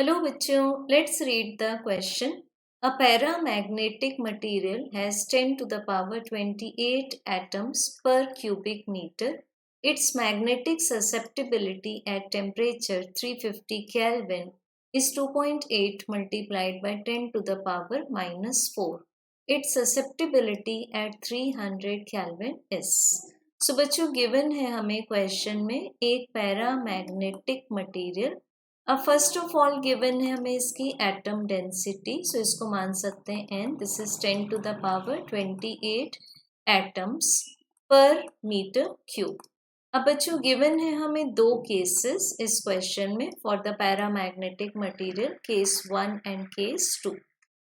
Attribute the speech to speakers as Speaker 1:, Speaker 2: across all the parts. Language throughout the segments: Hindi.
Speaker 1: Hello बच्चों, let's read the question. A paramagnetic material has 10 to the power 28 atoms per cubic meter. Its magnetic susceptibility at temperature 350 Kelvin is 2.8 multiplied by 10 to the power minus 4. Its susceptibility at 300 Kelvin is. So बच्चों given है हमें question में एक paramagnetic material। अब फर्स्ट ऑफ ऑल गिवन है हमें इसकी एटम डेंसिटी, सो इसको मान सकते हैं n। This is 10 to the power 28 atoms per meter cube. अब बच्चों गिवन है हमें दो केसेस इस क्वेश्चन में for the paramagnetic material, case 1 and case 2।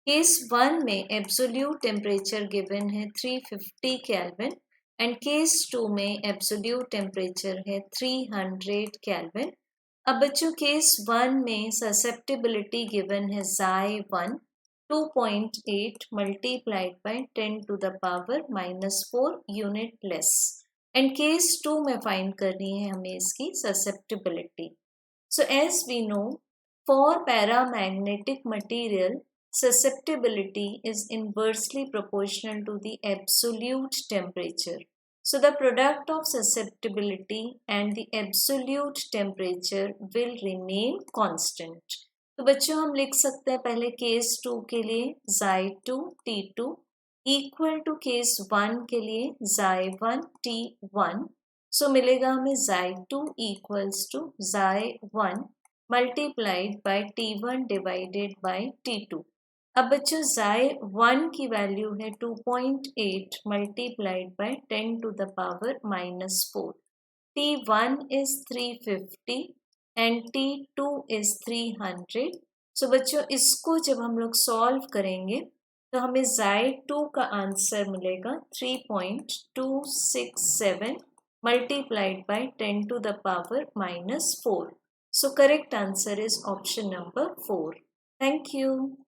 Speaker 1: Case 1 में एब्सोल्यूट टेम्परेचर गिवन है 350 केल्विन एंड केस 2 में एब्सोल्यूट टेम्परेचर है 300 केल्विन। अब बच्चों केस 1 में ससेप्टिबिलिटी गिवन है Xi1 2.8 multiplied by 10 to the power minus 4 unitless, and case 2 में फाइंड करनी है हमें इसकी susceptibility. So as we know, for paramagnetic material susceptibility is inversely proportional to the absolute temperature. So the product of susceptibility and the absolute temperature will remain constant. तो बच्चों हम लिख सकते हैं पहले केस 2 के लिए Xi2 T2 equal to case 1 के लिए Xi1 T1। सो मिलेगा हमें Xi2 equals to Xi1 multiplied by T1 divided by T2। अब बच्चों Xi1 की वैल्यू है 2.8 multiplied by 10 to the power minus 4। T1 is 350 and T2 is 300। So बच्चों इसको जब हम लोग सॉल्व करेंगे तो हमें Xi2 का आंसर मिलेगा 3.267 multiplied by 10 to the power minus 4। So correct answer is option number 4। Thank you.